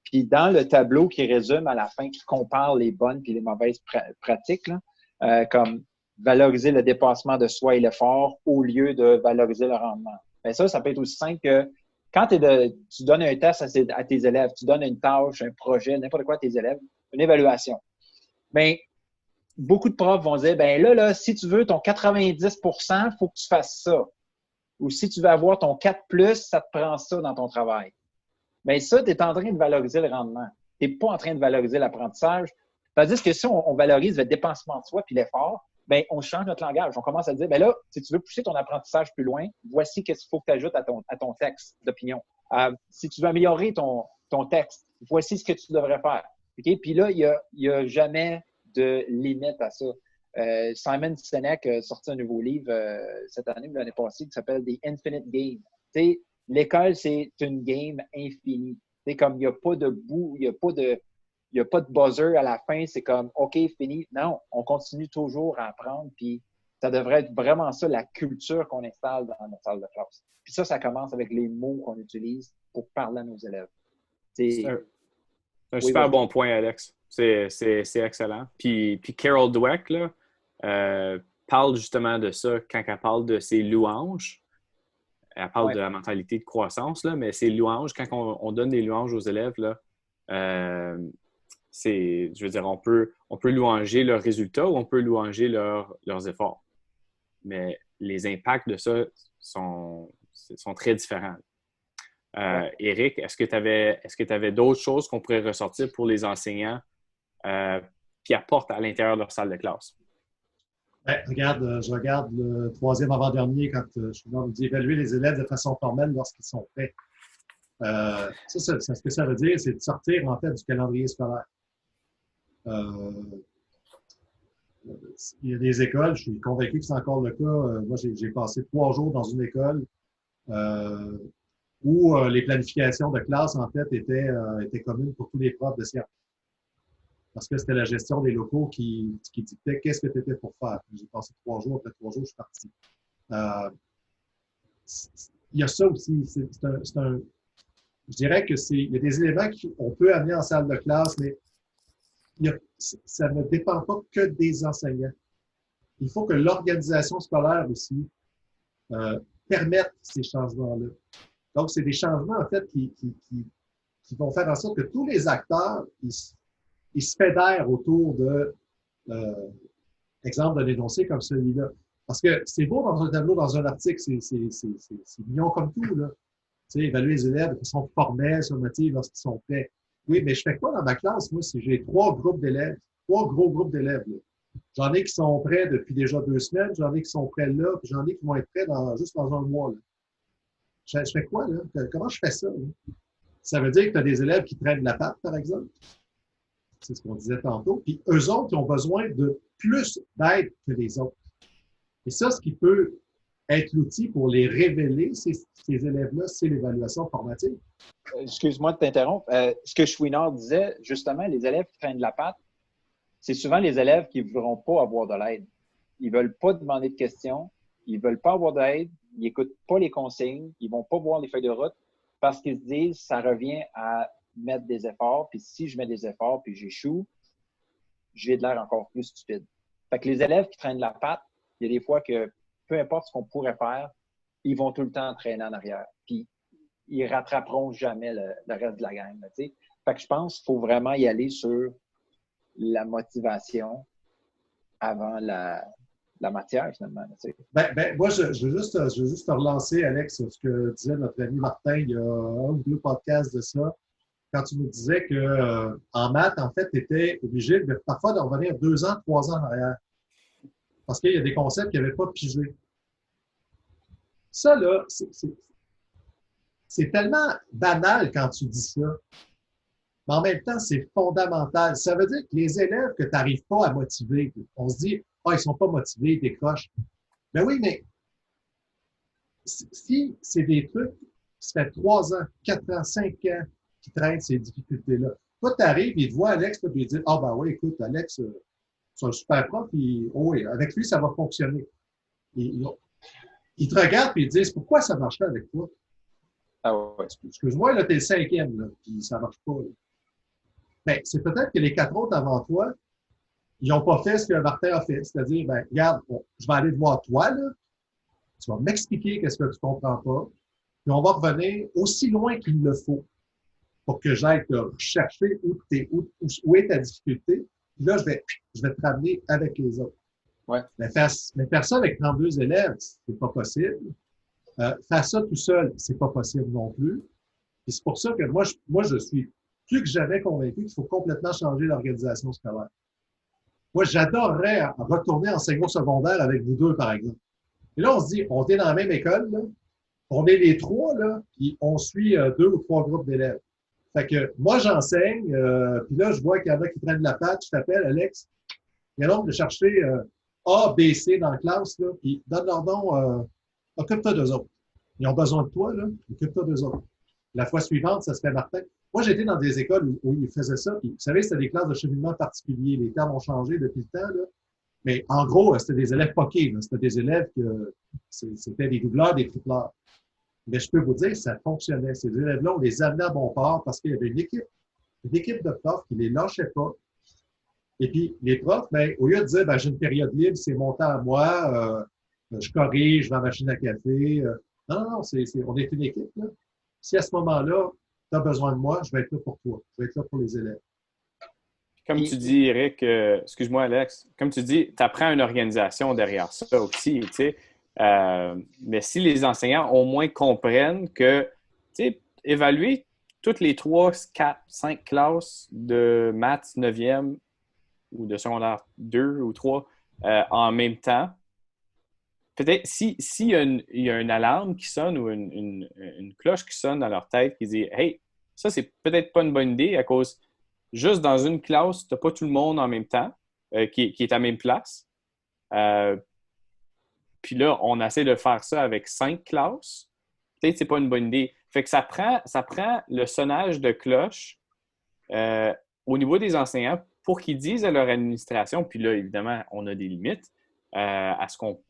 Puis dans le tableau qui résume à la fin, qui compare les bonnes et les mauvaises pratiques, là, comme valoriser le dépassement de soi et l'effort au lieu de valoriser le rendement. Bien, ça peut être aussi simple que quand tu donnes un test à tes élèves, tu donnes une tâche, un projet, n'importe quoi à tes élèves, une évaluation. Bien, beaucoup de profs vont dire, ben là, si tu veux ton 90%, il faut que tu fasses ça. Ou si tu veux avoir ton 4+, ça te prend ça dans ton travail. Bien ça, tu es en train de valoriser le rendement. Tu n'es pas en train de valoriser l'apprentissage. Tandis que si on valorise le dépensement de soi puis l'effort, bien, on change notre langage. On commence à dire, bien là, si tu veux pousser ton apprentissage plus loin, voici ce qu'il faut que tu ajoutes à ton texte d'opinion. Si tu veux améliorer ton texte, voici ce que tu devrais faire. Okay? Puis là, il y a jamais de limite à ça. Simon Sinek a sorti un nouveau livre cette année ou l'année passée qui s'appelle The Infinite Game. T'sais, l'école, c'est une game infinie. C'est comme il n'y a pas de bout, il n'y a pas de buzzer à la fin, c'est comme OK, fini. Non, on continue toujours à apprendre, puis ça devrait être vraiment ça, la culture qu'on installe dans notre salle de classe. Puis ça commence avec les mots qu'on utilise pour parler à nos élèves. C'est un super bon point, Alex. c'est excellent. Puis Carol Dweck, là, parle justement de ça quand elle parle de ses louanges. Elle parle de la mentalité de croissance, là, mais ses louanges, quand on donne des louanges aux élèves, là, je veux dire, on peut louanger leurs résultats ou on peut louanger leurs efforts. Mais les impacts de ça sont très différents. Éric, est-ce que tu avais d'autres choses qu'on pourrait ressortir pour les enseignants qui apportent à l'intérieur de leur salle de classe? Ben, regarde, je regarde le 3e avant-dernier quand je suis dans d'évaluer les élèves de façon formelle lorsqu'ils sont prêts. Ce que ça veut dire, c'est de sortir en fait du calendrier scolaire. Il y a des écoles, je suis convaincu que c'est encore le cas. Moi, j'ai passé 3 jours dans une école où les planifications de classe, en fait, étaient communes pour tous les profs de sciences. Parce que c'était la gestion des locaux qui dictait qu'est-ce que tu étais pour faire. J'ai passé 3 jours, après 3 jours, je suis parti. Il y a ça aussi. Je dirais il y a des éléments qu'on peut amener en salle de classe, mais ça ne dépend pas que des enseignants. Il faut que l'organisation scolaire aussi permette ces changements-là. Donc, c'est des changements, en fait, qui vont faire en sorte que tous les acteurs, ils se fédèrent autour de, exemple, d'un énoncé comme celui-là. Parce que c'est beau dans un tableau, dans un article, c'est mignon comme tout, là. Tu sais, évaluer les élèves de façon formelle sur motive lorsqu'ils sont prêts. Oui, mais je fais quoi dans ma classe? Moi, si j'ai 3 groupes d'élèves, 3 gros groupes d'élèves, là. J'en ai qui sont prêts depuis déjà 2 semaines, j'en ai qui sont prêts là, puis j'en ai qui vont être prêts juste dans un mois, là. Je fais quoi, là? Comment je fais ça, là? Ça veut dire que tu as des élèves qui traînent la patte, par exemple. C'est ce qu'on disait tantôt. Puis eux autres, ils ont besoin de plus d'aide que les autres. Et ça, ce qui peut être l'outil pour les révéler, ces élèves-là, c'est l'évaluation formative. Excuse-moi de t'interrompre. Ce que Chouinard disait, justement, les élèves qui traînent la patte, c'est souvent les élèves qui ne voudront pas avoir de l'aide. Ils ne veulent pas demander de questions, ils ne veulent pas avoir d'aide, ils n'écoutent pas les consignes, ils ne vont pas voir les feuilles de route parce qu'ils se disent ça revient à mettre des efforts, puis si je mets des efforts puis j'échoue, j'ai de l'air encore plus stupide. Fait que les élèves qui traînent la patte, il y a des fois que peu importe ce qu'on pourrait faire, ils vont tout le temps traîner en arrière. Puis ils rattraperont jamais le reste de la gang. Là, fait que je pense qu'il faut vraiment y aller sur la motivation avant la matière, finalement. Moi, je veux juste te relancer, Alex, sur ce que disait notre ami Martin il y a 1 ou 2 podcasts de ça. Quand tu nous disais que en maths, en fait, tu étais obligé parfois de revenir 2 ans, 3 ans en arrière. Parce qu'il y a des concepts qui n'avaient pas pigé. Ça, là, c'est tellement banal quand tu dis ça. Mais en même temps, c'est fondamental. Ça veut dire que les élèves que tu n'arrives pas à motiver, on se dit, ils ne sont pas motivés, ils décrochent. Ben oui, mais si c'est des trucs, ça fait 3 ans, 4 ans, 5 ans qui traînent ces difficultés-là. Toi, tu arrives, il te voit Alex, puis il dit, ben oui, écoute, Alex, c'est un super prof, puis oui, avec lui, ça va fonctionner. Ils te regardent, puis ils te disent, pourquoi ça marche pas avec toi? Ah ouais. Excuse-moi, là, t'es le 5e, là, puis ça marche pas. Ben, c'est peut-être que les 4 autres avant toi, ils n'ont pas fait ce que Martin a fait. C'est-à-dire, ben, regarde, je vais aller te voir toi, là. Tu vas m'expliquer qu'est-ce que tu comprends pas. Puis on va revenir aussi loin qu'il le faut pour que j'aille te chercher où est ta difficulté. Puis là, je vais te ramener avec les autres. Ouais. Mais faire ça avec 32 élèves, c'est pas possible. Faire ça tout seul, c'est pas possible non plus. Et c'est pour ça que moi, je suis plus que jamais convaincu qu'il faut complètement changer l'organisation scolaire. Moi, j'adorerais retourner enseignement secondaire avec vous deux, par exemple. Et là, on se dit, on est dans la même école, là. On est les 3, là, puis on suit 2 ou 3 groupes d'élèves. Fait que moi, j'enseigne, puis là, je vois qu'il y en a qui prennent la patte. Je t'appelle, Alex. Il y a l'autre de chercher A, B, C dans la classe, là, puis donne leur nom, occupe-toi d'eux autres. Ils ont besoin de toi, là, occupe-toi d'eux autres. La fois suivante, ça se fait Martin. Moi, j'étais dans des écoles où ils faisaient ça, puis vous savez, c'était des classes de cheminement particuliers. Les termes ont changé depuis le temps, là. Mais en gros, c'était des élèves poqués, là. C'était des élèves c'était des doubleurs, des tripleurs. Mais je peux vous dire, ça fonctionnait. Ces élèves-là, on les amenait à bon port parce qu'il y avait une équipe de profs qui les lâchait pas, Et puis, les profs, ben, au lieu de dire, ben, j'ai une période libre, c'est mon temps à moi, je corrige, je vais à la machine à café. Non, on est une équipe, là. Si à ce moment-là, tu as besoin de moi, je vais être là pour toi. Je vais être là pour les élèves. Comme tu dis, Eric, excuse-moi, Alex, comme tu dis, tu apprends une organisation derrière ça aussi, tu sais. Mais si les enseignants au moins comprennent que, tu sais, évaluer toutes les 3, 4, 5 classes de maths 9e ou de secondaire 2 ou 3 en même temps, peut-être s'il y a une alarme qui sonne ou une cloche qui sonne dans leur tête qui dit « Hey, ça, c'est peut-être pas une bonne idée à cause juste dans une classe, tu n'as pas tout le monde en même temps qui est à la même place. Puis là, on essaie de faire ça avec 5 classes. Peut-être que ce n'est pas une bonne idée. Fait que ça prend le sonnage de cloche au niveau des enseignants pour qu'ils disent à leur administration, puis là, évidemment, on a des limites à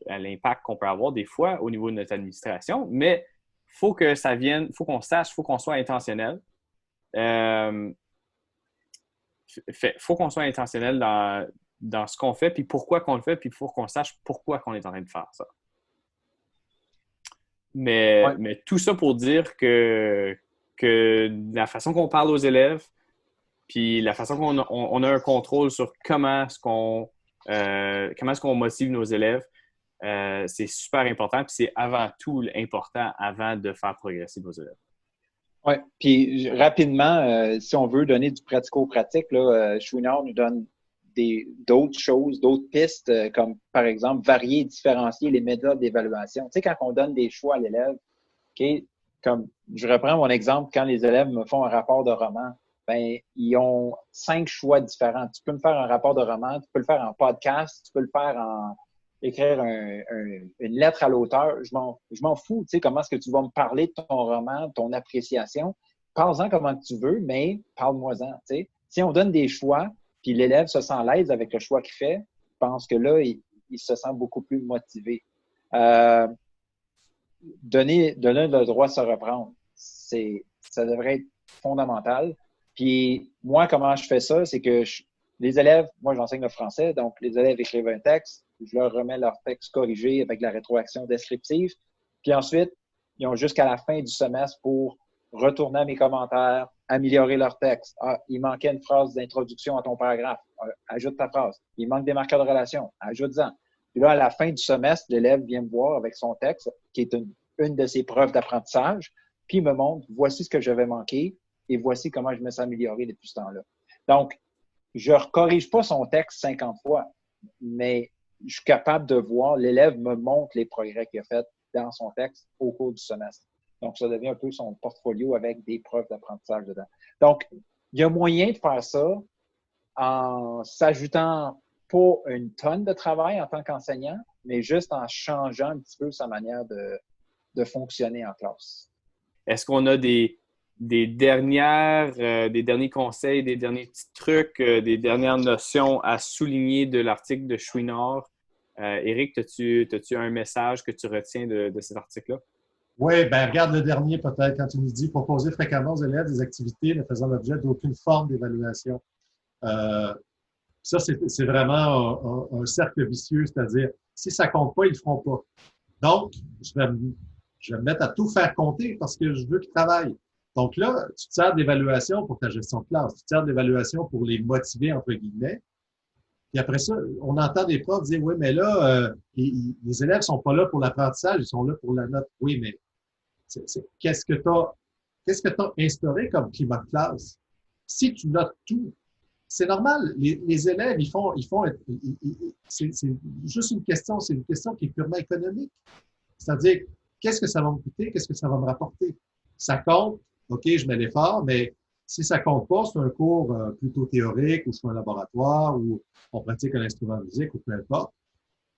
l'impact qu'on peut avoir des fois au niveau de notre administration, mais il faut que ça vienne, il faut qu'on sache, il faut qu'on soit intentionnel. Faut qu'on soit intentionnel dans ce qu'on fait, puis pourquoi qu'on le fait, puis il faut qu'on sache pourquoi qu'on est en train de faire ça. Mais tout ça pour dire que la façon qu'on parle aux élèves, puis la façon qu'on a un contrôle sur comment est-ce qu'on motive nos élèves, c'est super important, puis c'est avant tout important avant de faire progresser nos élèves. Oui, puis rapidement, si on veut donner du pratico-pratique, Chouinard nous donne d'autres choses, d'autres pistes, comme par exemple varier et différencier les méthodes d'évaluation. Tu sais, quand on donne des choix à l'élève, okay, comme je reprends mon exemple, quand les élèves me font un rapport de roman, ben ils ont 5 choix différents. Tu peux me faire un rapport de roman, tu peux le faire en podcast, tu peux le faire écrire une lettre à l'auteur, je m'en fous, tu sais, comment est-ce que tu vas me parler de ton roman, de ton appréciation. Parle-en comment tu veux, mais parle-moi-en, tu sais. Si on donne des choix, puis l'élève se sent à l'aise avec le choix qu'il fait, je pense que là, il se sent beaucoup plus motivé. Donner le droit de se reprendre, ça devrait être fondamental. Puis moi, comment je fais ça, c'est que les élèves, moi j'enseigne le français, donc les élèves écrivent un texte, je leur remets leur texte corrigé avec la rétroaction descriptive. Puis ensuite, ils ont jusqu'à la fin du semestre pour retourner à mes commentaires, améliorer leur texte. Ah, il manquait une phrase d'introduction à ton paragraphe. Ajoute ta phrase. Il manque des marqueurs de relation. Ajoute-en. Puis là, à la fin du semestre, l'élève vient me voir avec son texte, qui est une de ses preuves d'apprentissage, puis il me montre, voici ce que j'avais manqué et voici comment je me suis amélioré depuis ce temps-là. Donc, je ne corrige pas son texte 50 fois, mais je suis capable de voir, l'élève me montre les progrès qu'il a fait dans son texte au cours du semestre. Donc, ça devient un peu son portfolio avec des preuves d'apprentissage dedans. Donc, il y a moyen de faire ça en s'ajoutant pas une tonne de travail en tant qu'enseignant, mais juste en changeant un petit peu sa manière de fonctionner en classe. Est-ce qu'on a des derniers conseils, des derniers petits trucs, des dernières notions à souligner de l'article de Chouinard? Éric, as-tu un message que tu retiens de cet article-là? Oui, ben regarde le dernier peut-être quand tu nous dis proposer fréquemment aux élèves des activités ne faisant l'objet d'aucune forme d'évaluation. Ça, c'est vraiment un cercle vicieux, c'est-à-dire si ça compte pas, ils le feront pas. Donc, je vais me mettre à tout faire compter parce que je veux qu'ils travaillent. Donc là, tu te sers d'évaluation pour ta gestion de classe, tu te sers d'évaluation pour les motiver, entre guillemets. Puis après ça, on entend des profs dire, oui, mais là, les élèves sont pas là pour l'apprentissage, ils sont là pour la note. Oui, mais qu'est-ce que tu as instauré comme climat de classe? Si tu notes tout, c'est normal. Les élèves, c'est juste une question qui est purement économique. C'est-à-dire, qu'est-ce que ça va me coûter? Qu'est-ce que ça va me rapporter? Ça compte, OK, je mets l'effort, mais si ça compte pas, c'est un cours plutôt théorique ou c'est un laboratoire ou on pratique un instrument de musique ou peu importe.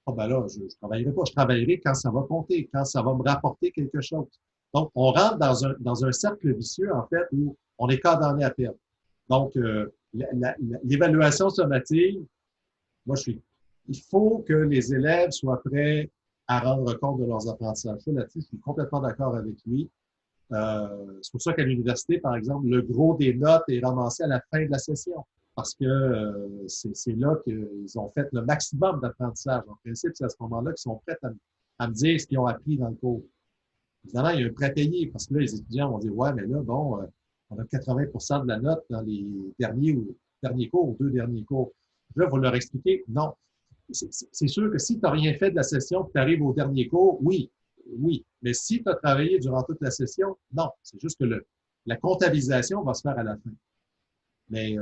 Ah ben là, je travaillerai pas. Je travaillerai quand ça va compter, quand ça va me rapporter quelque chose. Donc, on rentre dans un cercle vicieux, en fait, où on est condamné à perdre. Donc, l'évaluation sommative, il faut que les élèves soient prêts à rendre compte de leurs apprentissages. Là-dessus, je suis complètement d'accord avec lui. C'est pour ça qu'à l'université, par exemple, le gros des notes est ramassé à la fin de la session. parce que c'est là qu'ils ont fait le maximum d'apprentissage. En principe, c'est à ce moment-là qu'ils sont prêts à me dire ce qu'ils ont appris dans le cours. Évidemment, il y a un prêt payé parce que là, les étudiants vont dire, ouais, mais là, bon, on a 80% de la note dans les derniers cours ou 2 derniers cours. Là, il faut leur expliquer, non. C'est sûr que si tu n'as rien fait de la session, que tu arrives au dernier cours, oui. Mais si tu as travaillé durant toute la session, non. C'est juste que la comptabilisation va se faire à la fin. Mais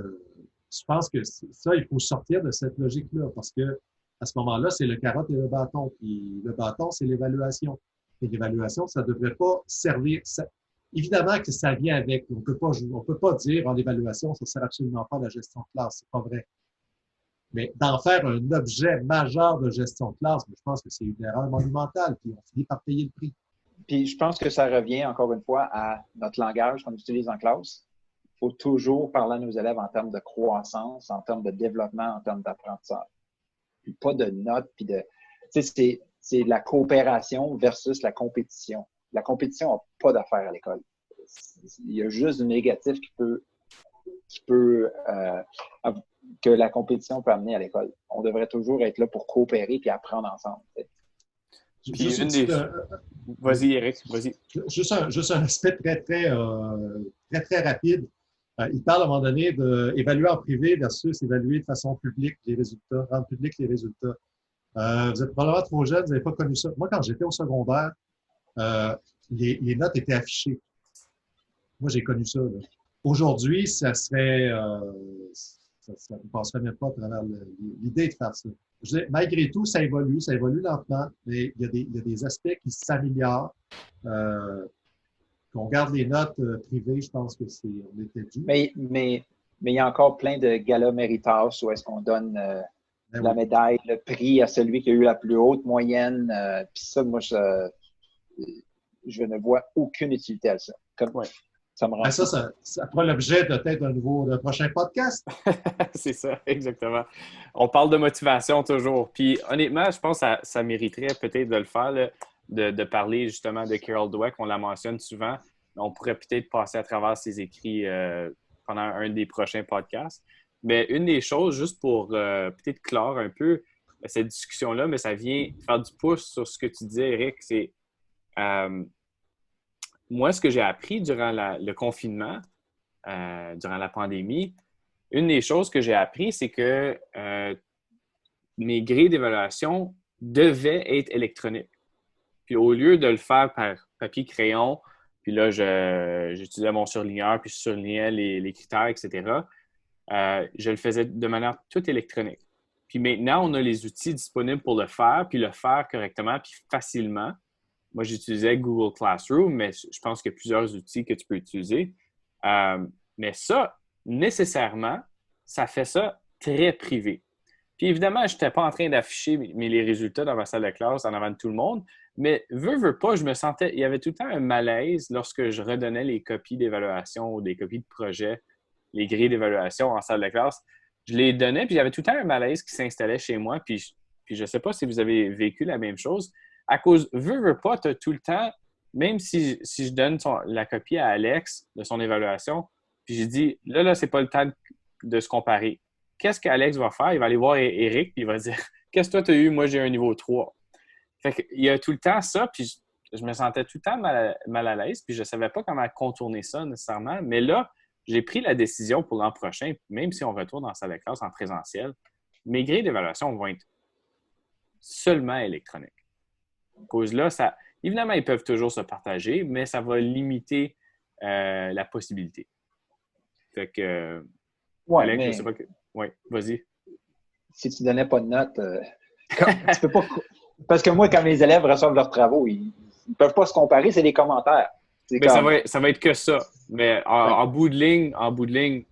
je pense que ça, il faut sortir de cette logique-là parce que à ce moment-là, c'est le carotte et le bâton. Puis le bâton, c'est l'évaluation. Et l'évaluation, ça ne devrait pas servir. Évidemment que ça vient avec. On peut pas dire en évaluation, ça ne sert absolument pas à la gestion de classe. C'est pas vrai. Mais d'en faire un objet majeur de gestion de classe, je pense que c'est une erreur monumentale. Puis on finit par payer le prix. Puis je pense que ça revient encore une fois à notre langage qu'on utilise en classe. Il faut toujours parler à nos élèves en termes de croissance, en termes de développement, en termes d'apprentissage. Puis pas de notes, puis de. Tu sais, c'est la coopération versus la compétition. La compétition n'a pas d'affaire à l'école. Il y a juste du négatif que la compétition peut amener à l'école. On devrait toujours être là pour coopérer et apprendre ensemble. Puis Vas-y, Eric, vas-y. Juste un aspect très rapide. Il parle à un moment donné d'évaluer en privé versus évaluer de façon publique les résultats, rendre public les résultats. Vous êtes probablement trop jeune, vous n'avez pas connu ça. Moi, quand j'étais au secondaire, les notes étaient affichées. Moi, j'ai connu ça. Là. Aujourd'hui, ça ne passerait même pas à travers l'idée de faire ça. Je dis, malgré tout, ça évolue lentement, mais il y a des aspects qui s'améliorent. Qu'on garde les notes privées, je pense que on était dû. Mais il y a encore plein de galas méritas où est-ce qu'on donne la médaille, le prix à celui qui a eu la plus haute moyenne. Puis ça, moi, je ne vois aucune utilité à ça. Ça me rend ça fera l'objet de peut-être d'un prochain podcast. C'est ça, exactement. On parle de motivation toujours. Puis honnêtement, je pense que ça mériterait peut-être de le faire, là, de parler justement de Carol Dweck. On la mentionne souvent. On pourrait peut-être passer à travers ses écrits pendant un des prochains podcasts. Mais une des choses, juste pour peut-être clore un peu cette discussion-là, mais ça vient faire du pouce sur ce que tu disais, Eric, c'est moi, ce que j'ai appris durant le confinement, durant la pandémie, une des choses que j'ai appris, c'est que mes grilles d'évaluation devaient être électroniques. Puis au lieu de le faire par papier-crayon, puis là, j'utilisais mon surligneur, puis je surlignais les critères, etc., je le faisais de manière toute électronique. Puis maintenant, on a les outils disponibles pour le faire, puis le faire correctement, puis facilement. Moi, j'utilisais Google Classroom, mais je pense qu'il y a plusieurs outils que tu peux utiliser. Mais ça, nécessairement, ça fait ça très privé. Puis évidemment, je n'étais pas en train d'afficher les résultats dans ma salle de classe en avant de tout le monde, mais veux pas, je me sentais, il y avait tout le temps un malaise lorsque je redonnais les copies d'évaluation ou des copies de projet, les grilles d'évaluation en salle de classe. Je les donnais, puis il y avait tout le temps un malaise qui s'installait chez moi, puis je ne sais pas si vous avez vécu la même chose. À cause, veux pas, tu as tout le temps, même si je donne la copie à Alex de son évaluation, puis j'ai dit, là, c'est pas le temps de se comparer. Qu'est-ce qu'Alex va faire? Il va aller voir Eric, puis il va dire, qu'est-ce que toi, tu as eu? Moi, j'ai un niveau 3. Fait qu'il y a tout le temps ça, puis je me sentais tout le temps mal à l'aise, puis je ne savais pas comment contourner ça nécessairement. Mais là, j'ai pris la décision pour l'an prochain, même si on retourne en salle de classe en présentiel, mes grilles d'évaluation vont être seulement électroniques. À cause là, évidemment, ils peuvent toujours se partager, mais ça va limiter la possibilité. Fait que, Alex, je sais pas que... Oui, vas-y. Si tu ne donnais pas de notes, tu peux pas... Parce que moi, quand mes élèves reçoivent leurs travaux, ils ne peuvent pas se comparer, c'est des commentaires. Mais ça va être que ça. Mais en bout de ligne,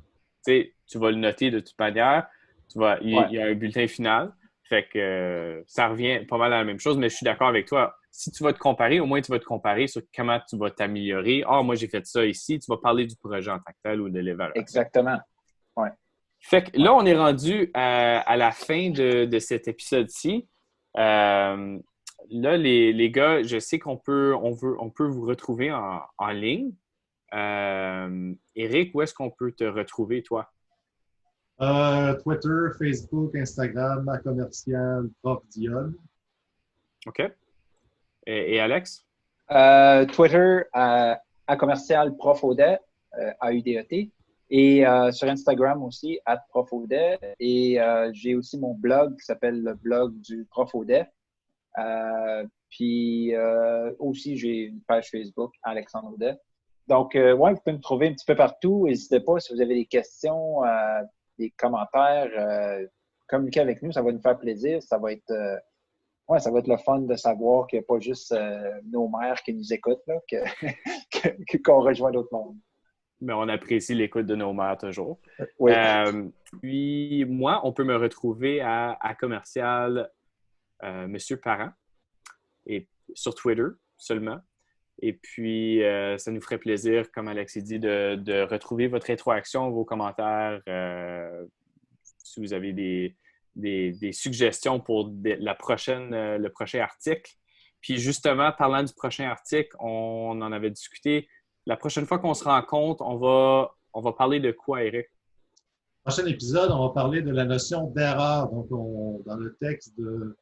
tu vas le noter de toute manière. Il y a un bulletin final. Fait que ça revient pas mal à la même chose, mais je suis d'accord avec toi. Si tu vas te comparer, au moins tu vas te comparer sur comment tu vas t'améliorer. Moi, j'ai fait ça ici. Tu vas parler du projet en tant que tel ou de l'évaluation. Exactement. Ouais. Fait que là, on est rendu à la fin de cet épisode-ci. Là, les gars, je sais qu'on peut vous retrouver en ligne. Eric, où est-ce qu'on peut te retrouver, toi? Twitter, Facebook, Instagram, à commercial Prof Dion. OK. Et Alex? Twitter, à commercial Prof Audet, AUDET. Et sur Instagram aussi, @profaudet. Et j'ai aussi mon blog qui s'appelle le blog du Prof Audet. Puis aussi, j'ai une page Facebook, Alexandre Audet. Donc, ouais, vous pouvez me trouver un petit peu partout. N'hésitez pas si vous avez des questions, des commentaires, communiquez avec nous, ça va nous faire plaisir. Ça va être, ça va être le fun de savoir qu'il n'y a pas juste nos mères qui nous écoutent, là, qu'on rejoint d'autres mondes. Mais on apprécie l'écoute de nos mères toujours. Oui. Puis moi, on peut me retrouver à commercial Monsieur Parent et sur Twitter seulement. Et puis, ça nous ferait plaisir, comme Alexis dit, de retrouver votre interaction, vos commentaires. Si vous avez des suggestions pour le prochain article. Puis justement, parlant du prochain article, on en avait discuté. La prochaine fois qu'on se rencontre, on va parler de quoi, Eric? Prochain épisode, on va parler de la notion d'erreur. Donc, dans le texte de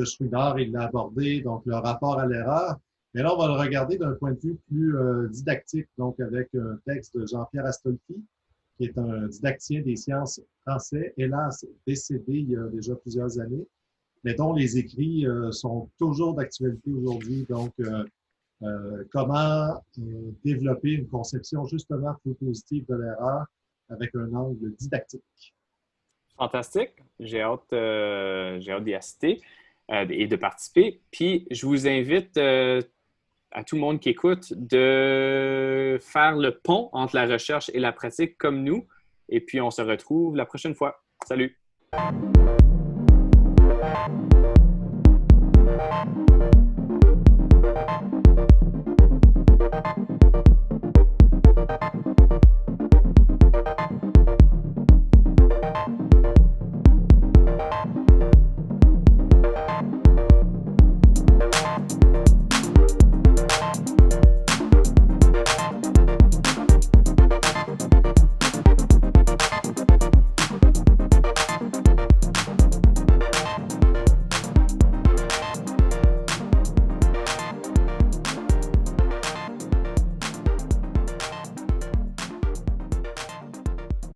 Chouinard, il l'a abordé, donc le rapport à l'erreur. Mais là, on va le regarder d'un point de vue plus didactique, donc avec un texte de Jean-Pierre Astolfi, qui est un didactien des sciences français, hélas décédé il y a déjà plusieurs années, mais dont les écrits sont toujours d'actualité aujourd'hui. Donc, comment développer une conception justement plus positive de l'erreur avec un angle didactique. Fantastique. J'ai hâte d'y assister et de participer. Puis, je vous invite à tout le monde qui écoute de faire le pont entre la recherche et la pratique comme nous. Et puis, on se retrouve la prochaine fois. Salut!